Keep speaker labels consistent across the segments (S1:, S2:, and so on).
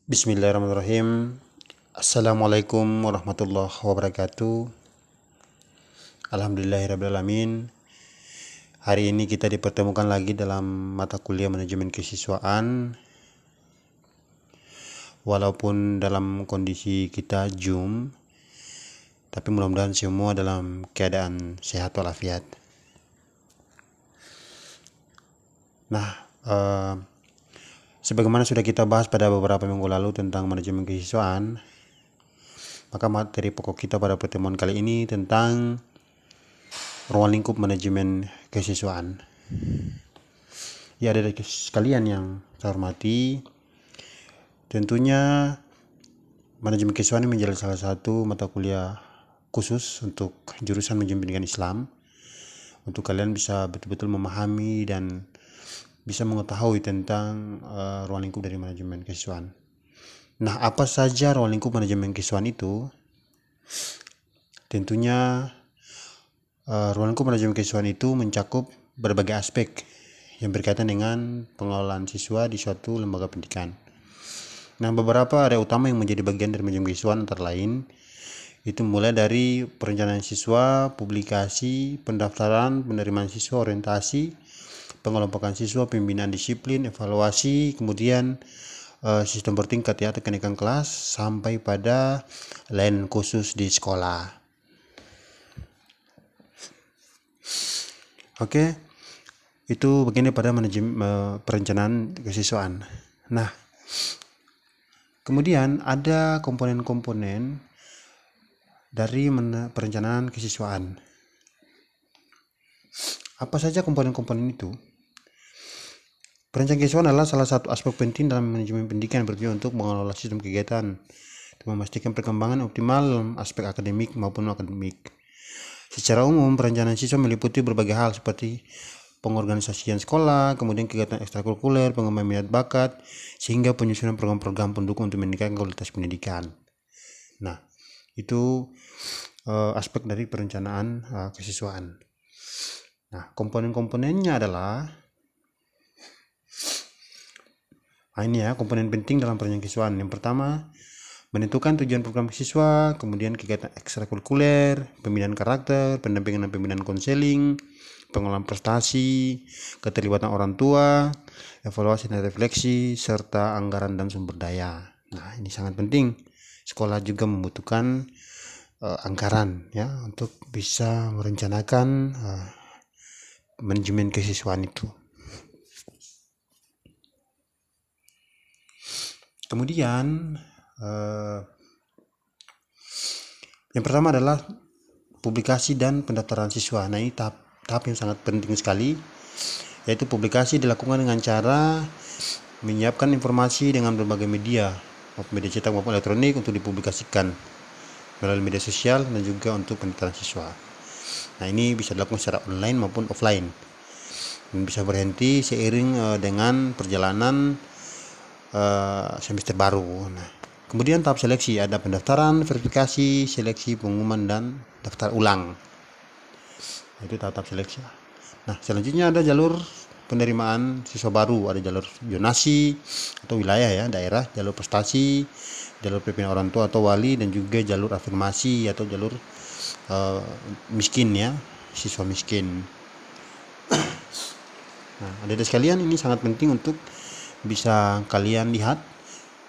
S1: Bismillahirrahmanirrahim. Assalamualaikum warahmatullahi wabarakatuh. Alhamdulillahirrahmanirrahim. Hari ini kita dipertemukan lagi dalam mata kuliah manajemen kesiswaan. Walaupun dalam kondisi kita Zoom, tapi mudah-mudahan semua dalam keadaan sehat walafiat. Sebagaimana sudah kita bahas pada beberapa minggu lalu tentang manajemen kesiswaan, maka materi pokok kita pada pertemuan kali ini tentang ruang lingkup manajemen kesiswaan. Ya, dari sekalian yang saya hormati, tentunya manajemen kesiswaan ini menjadi salah satu mata kuliah khusus untuk jurusan manajemen pendidikan Islam, untuk kalian bisa betul-betul memahami dan bisa mengetahui tentang ruang lingkup dari manajemen kesiswaan. Nah, apa saja ruang lingkup manajemen kesiswaan itu? Tentunya ruang lingkup manajemen kesiswaan itu mencakup berbagai aspek yang berkaitan dengan pengelolaan siswa di suatu lembaga pendidikan. Nah, beberapa area utama yang menjadi bagian dari manajemen kesiswaan antara lain itu mulai dari perencanaan siswa, publikasi, pendaftaran, penerimaan siswa, orientasi, pengelompokan siswa, pembinaan disiplin, evaluasi, kemudian sistem bertingkat ya, atau kenaikan kelas, sampai pada layanan khusus di sekolah. Oke, itu begini pada manajemen perencanaan kesiswaan. Nah, kemudian ada komponen-komponen dari perencanaan kesiswaan. Apa saja komponen-komponen itu? Perencanaan kesiswaan adalah salah satu aspek penting dalam manajemen pendidikan yang bertujuan untuk mengelola sistem kegiatan dan memastikan perkembangan optimal dalam aspek akademik maupun akademik. Secara umum, perencanaan siswa meliputi berbagai hal seperti pengorganisasian sekolah, kemudian kegiatan ekstrakurikuler, pengembangan minat bakat, sehingga penyusunan program-program pendukung untuk meningkatkan kualitas pendidikan. Nah, itu aspek dari perencanaan kesiswaan. Nah, komponen-komponennya adalah ini ya, komponen penting dalam perencanaan kesiswaan. Yang pertama, menentukan tujuan program siswa, kemudian kegiatan ekstrakurikuler, pembinaan karakter, pendampingan dan pembinaan konseling, pengelolaan prestasi, keterlibatan orang tua, evaluasi dan refleksi, serta anggaran dan sumber daya. Nah, ini sangat penting. Sekolah juga membutuhkan anggaran ya untuk bisa merencanakan manajemen kesiswaan itu. Kemudian yang pertama adalah publikasi dan pendaftaran siswa. Nah, ini tahap yang sangat penting sekali, yaitu publikasi dilakukan dengan cara menyiapkan informasi dengan berbagai media, maupun media cetak maupun elektronik, untuk dipublikasikan melalui media sosial dan juga untuk pendaftaran siswa. Nah, ini bisa dilakukan secara online maupun offline dan bisa berhenti seiring dengan perjalanan semester baru. Nah, kemudian tahap seleksi, ada pendaftaran, verifikasi, seleksi, pengumuman, dan daftar ulang. Itu tahap seleksi. Nah, selanjutnya ada jalur penerimaan siswa baru, ada jalur zonasi atau wilayah ya, daerah, jalur prestasi, jalur pimpinan orang tua atau wali, dan juga jalur afirmasi atau jalur miskin ya, siswa miskin. Nah, adik-adik sekalian, ini sangat penting untuk bisa kalian lihat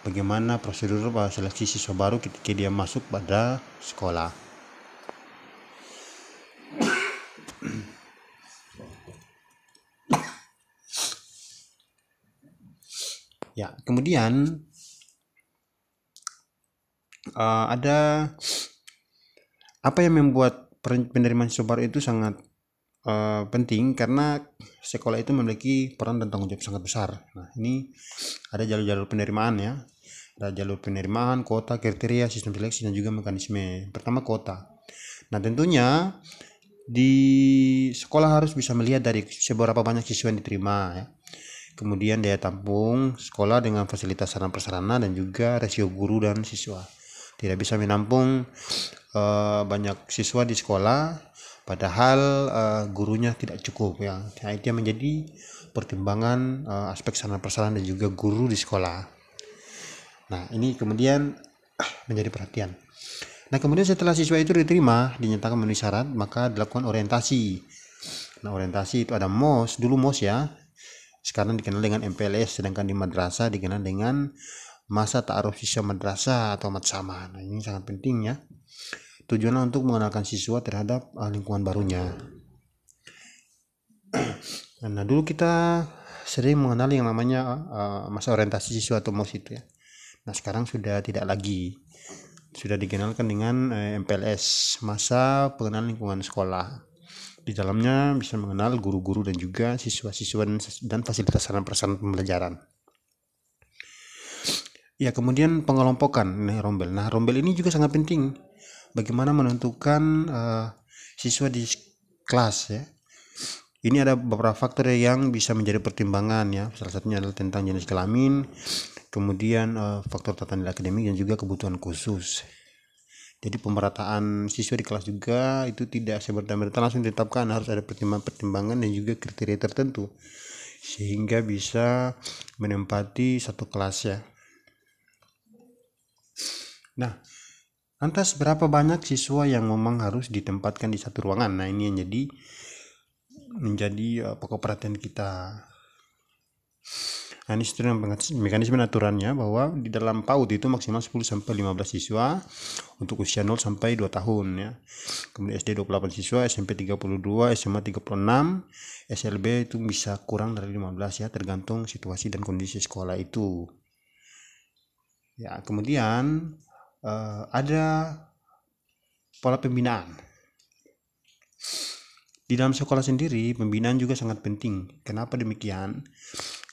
S1: bagaimana prosedur seleksi siswa baru ketika dia masuk pada sekolah. Ya, kemudian ada apa yang membuat penerimaan siswa baru itu sangat penting, karena sekolah itu memiliki peran dan tanggung jawab sangat besar. Nah, ini ada jalur-jalur penerimaan ya. Ada jalur penerimaan, kuota, kriteria, sistem seleksi, dan juga mekanisme. Pertama, kuota. Nah, tentunya di sekolah harus bisa melihat dari seberapa banyak siswa yang diterima ya. Kemudian daya tampung sekolah dengan fasilitas sarana prasarana dan juga rasio guru dan siswa. Tidak bisa menampung banyak siswa di sekolah padahal gurunya tidak cukup ya. Nah, itu yang menjadi pertimbangan aspek sarana prasarana dan juga guru di sekolah. Nah, ini kemudian menjadi perhatian. Nah, kemudian setelah siswa itu diterima, dinyatakan memenuhi syarat, maka dilakukan orientasi. Nah, orientasi itu ada MOS, dulu MOS ya. Sekarang dikenal dengan MPLS, sedangkan di madrasah dikenal dengan masa ta'aruf siswa madrasah atau matsama. Nah, ini sangat penting ya. Tujuannya untuk mengenalkan siswa terhadap lingkungan barunya. Nah, dulu kita sering mengenal yang namanya masa orientasi siswa atau MOS itu ya. Nah, sekarang sudah tidak lagi. Sudah dikenalkan dengan MPLS, masa pengenalan lingkungan sekolah. Di dalamnya bisa mengenal guru-guru dan juga siswa-siswa dan fasilitas sarana prasarana pembelajaran. Ya, kemudian pengelompokan rombel. Nah, rombel ini juga sangat penting. Bagaimana menentukan siswa di kelas ya. Ini ada beberapa faktor yang bisa menjadi pertimbangan ya. Salah satunya adalah tentang jenis kelamin, kemudian faktor tata nilai akademik dan juga kebutuhan khusus. Jadi pemerataan siswa di kelas juga itu tidak semerta-merta langsung ditetapkan, harus ada pertimbangan-pertimbangan dan juga kriteria tertentu sehingga bisa menempati satu kelas ya. Nah, lantas berapa banyak siswa yang memang harus ditempatkan di satu ruangan? Nah, ini yang menjadi pokok perhatian kita. Nah, ini mekanisme aturannya bahwa di dalam PAUD itu maksimal 10-15 siswa untuk usia 0 sampai 2 tahun ya. Kemudian SD 28 siswa, SMP 32, SMA 36, SLB itu bisa kurang dari 15 ya, tergantung situasi dan kondisi sekolah itu. Ya, kemudian ada pola pembinaan. Di dalam sekolah sendiri, pembinaan juga sangat penting. Kenapa demikian?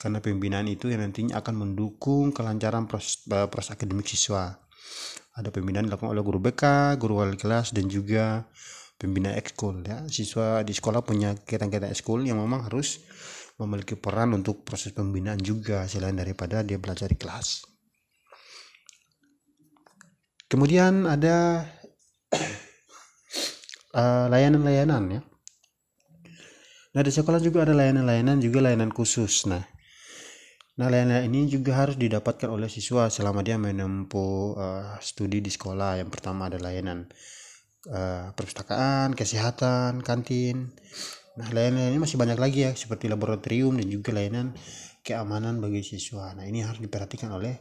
S1: Karena pembinaan itu yang nantinya akan mendukung kelancaran proses akademik siswa. Ada pembinaan dilakukan oleh guru BK, guru wali kelas, dan juga pembina ekskul ya. Siswa di sekolah punya kegiatan-kegiatan ekskul yang memang harus memiliki peran untuk proses pembinaan juga selain daripada dia belajar di kelas. Kemudian ada layanan-layanan ya. Nah, di sekolah juga ada layanan-layanan juga layanan khusus. Nah, layanan ini juga harus didapatkan oleh siswa selama dia menempuh studi di sekolah. Yang pertama ada layanan perpustakaan, kesehatan, kantin. Nah, layanan ini masih banyak lagi ya, seperti laboratorium dan juga layanan keamanan bagi siswa. Nah, ini harus diperhatikan oleh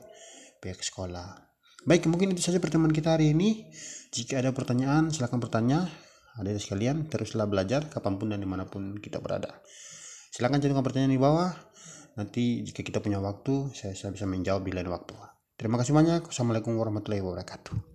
S1: pihak sekolah. Baik, mungkin itu saja pertemuan kita hari ini. Jika ada pertanyaan, silakan bertanya. Adik sekalian, teruslah belajar kapanpun dan dimanapun kita berada. Silakan cantumkan pertanyaan di bawah. Nanti jika kita punya waktu, saya bisa menjawab di lain waktu. Terima kasih banyak. Wassalamualaikum warahmatullahi wabarakatuh.